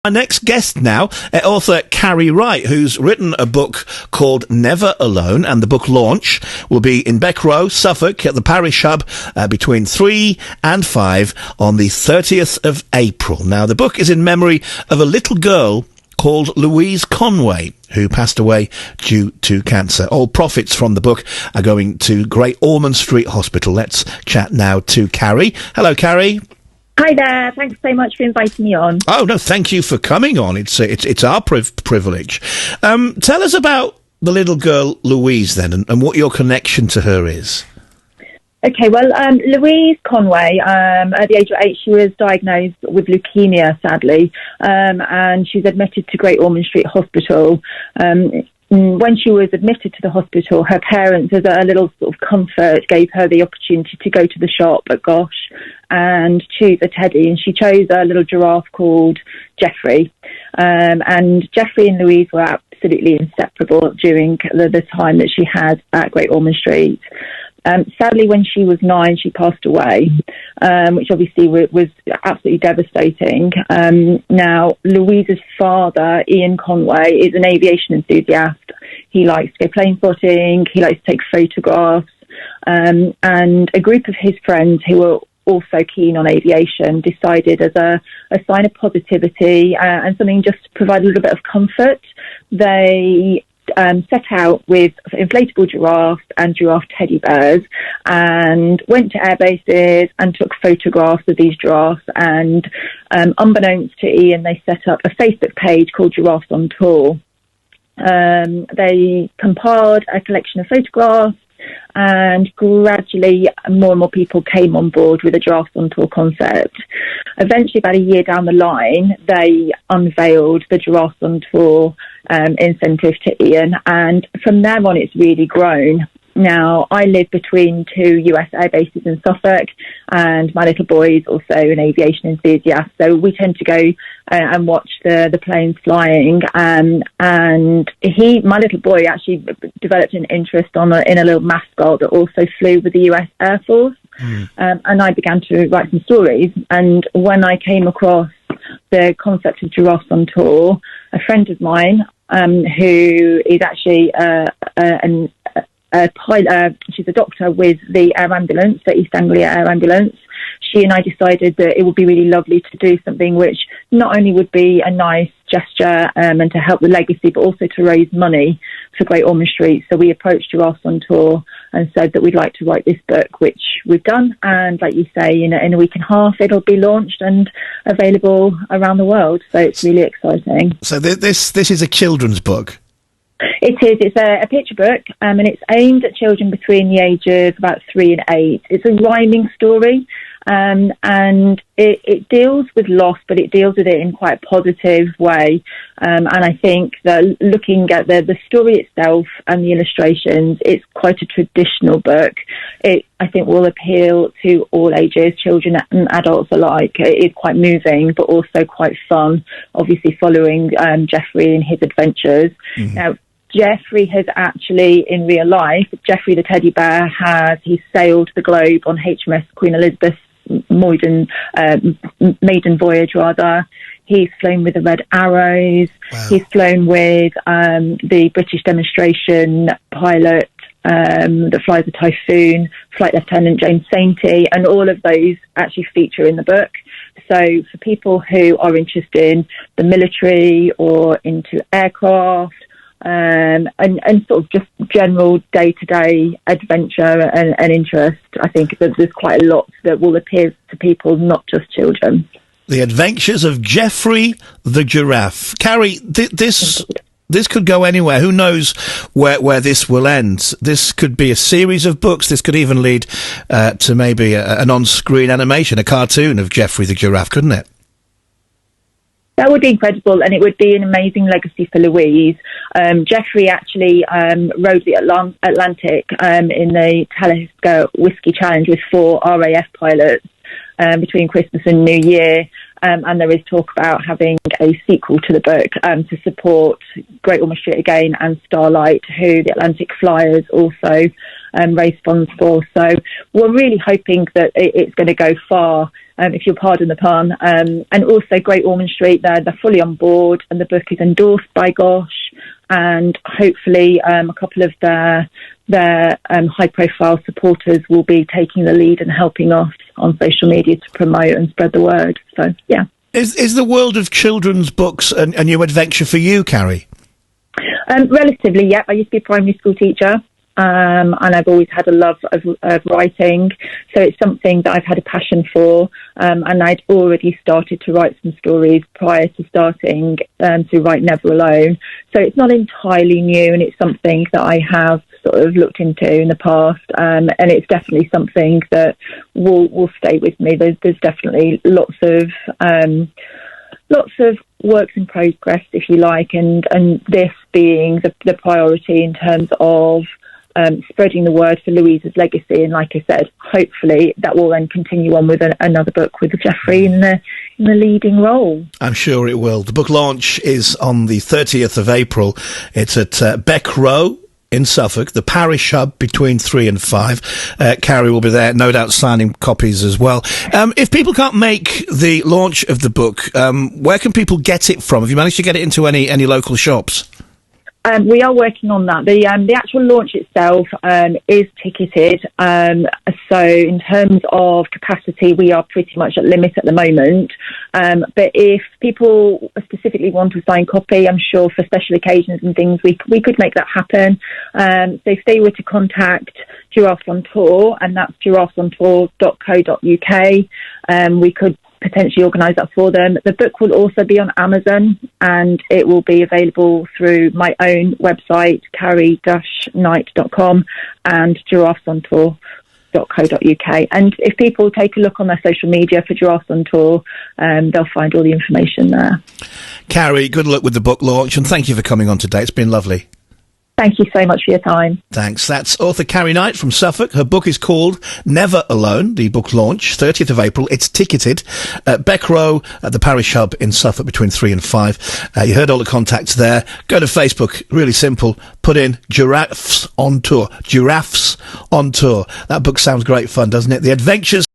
My next guest now, author Carrie Wright, who's written a book called Never Alone, and the book launch will be in Beck Row, Suffolk, at the Parish Hub between 3 and 5 on the 30th of April. Now, the book is in memory of a little girl called Louise Conway, who passed away due to cancer. All profits from the book are going to Great Ormond Street Hospital. Let's chat now to Carrie. Hello, Carrie. Hi there. Thanks so much for inviting me on. Oh, no, thank you for coming on. It's our privilege. Tell us about the little girl Louise, then, and what your connection to her is. Okay, well, Louise Conway, at the age of 8, she was diagnosed with leukemia, sadly, and she was admitted to Great Ormond Street Hospital. When she was admitted to the hospital, her parents, as a little sort of comfort, gave her the opportunity to go to the shop at Gosh and choose a teddy, and she chose a little giraffe called Geoffrey. And Geoffrey and Louise were absolutely inseparable during the time that she had at Great Ormond Street. Sadly, when she was 9, she passed away, which obviously was absolutely devastating. Now, Louise's father, Ian Conway, is an aviation enthusiast. He likes to go plane spotting, he likes to take photographs, and a group of his friends who were also keen on aviation decided, as a sign of positivity and something just to provide a little bit of comfort, they set out with inflatable giraffes and giraffe teddy bears and went to air bases and took photographs of these giraffes, and unbeknownst to Ian, they set up a Facebook page called Giraffes On Tour. They compiled a collection of photographs, and gradually more and more people came on board with the Giraffes On Tour concept. Eventually, about a year down the line, they unveiled the Giraffes On Tour incentive to Ian, and from there on it's really grown. Now, I live between 2 US air bases in Suffolk, and my little boy is also an aviation enthusiast, so we tend to go and watch the planes flying. And my little boy actually developed an interest in a little mascot that also flew with the US Air Force. And I began to write some stories. And when I came across the concept of Giraffes On Tour, a friend of mine who is actually a pilot, she's a doctor with the air ambulance, the East Anglia Air Ambulance. She and I decided that it would be really lovely to do something which not only would be a nice gesture and to help the legacy, but also to raise money for Great Ormond Street. So we approached Giraffes On Tour and said that we'd like to write this book, which we've done. And like you say, in a week and a half, it'll be launched and available around the world. So it's really exciting. So this is a children's book? It is. It's a picture book, and it's aimed at children between the ages of about 3 and 8. It's a rhyming story, and it deals with loss, but it deals with it in quite a positive way. And I think that looking at the story itself and the illustrations, it's quite a traditional book. It, I think, will appeal to all ages, children and adults alike. It is quite moving, but also quite fun, obviously following Geoffrey and his adventures. Mm-hmm. Now, Geoffrey has actually, in real life, Geoffrey the teddy bear he sailed the globe on HMS Queen Elizabeth's maiden voyage, rather. He's flown with the Red Arrows. Wow. He's flown with the British demonstration pilot that flies the Typhoon, Flight Lieutenant James Sainty, and all of those actually feature in the book. So for people who are interested in the military or into aircraft, and sort of just general day-to-day adventure and interest, I think that there's quite a lot that will appeal to people, not just children. The Adventures of Geoffrey the Giraffe. Carrie, this could go anywhere. Who knows where this will end? This could be a series of books. This could even lead to maybe an on-screen animation, a cartoon of Geoffrey the Giraffe, couldn't it? That would be incredible, and it would be an amazing legacy for Louise. Geoffrey actually rode the Atlantic in the Talisker Whiskey Challenge with 4 RAF pilots between Christmas and New Year. And there is talk about having a sequel to the book to support Great Ormond Street again and Starlight, who the Atlantic Flyers also raise funds for. So we're really hoping that it's going to go far if you'll pardon the pun. And also Great Ormond Street, they're fully on board, and the book is endorsed by Gosh, and hopefully a couple of their high-profile supporters will be taking the lead and helping us on social media to promote and spread the word. So, yeah. Is the world of children's books a new adventure for you, Carrie? Relatively, yeah. I used to be a primary school teacher. And I've always had a love of writing, so it's something that I've had a passion for, and I'd already started to write some stories prior to starting to write Never Alone, so it's not entirely new, and it's something that I have sort of looked into in the past, and it's definitely something that will stay with me. There's definitely lots of works in progress, if you like, and this being the priority in terms of spreading the word for Louisa's legacy. And like I said, hopefully that will then continue on with another book with Geoffrey in the leading role. I'm sure it will. The book launch is on the 30th of April. It's at Beck Row in Suffolk, the parish hub between 3 and 5. Carrie will be there, no doubt signing copies as well. If people can't make the launch of the book, where can people get it from? Have you managed to get it into any local shops? We are working on that. The actual launch itself is ticketed. So in terms of capacity, we are pretty much at limit at the moment. But if people specifically want a signed copy, I'm sure for special occasions and things, we could make that happen. So if they were to contact Giraffes On Tour, and that's giraffesontour.co.uk, we could potentially organise that for them. The book will also be on Amazon, and it will be available through my own website, carrie-knight.com, and giraffesontour.co.uk. And if people take a look on their social media for Giraffes On Tour, they'll find all the information there. Carrie, good luck with the book launch, and thank you for coming on today. It's been lovely. Thank you so much for your time. Thanks. That's author Carrie Knight from Suffolk. Her book is called Never Alone, the book launch, 30th of April. It's ticketed at Beck Row at the parish hub in Suffolk between 3 and 5. You heard all the contacts there. Go to Facebook, really simple. Put in Giraffes On Tour. Giraffes On Tour. That book sounds great fun, doesn't it? The Adventures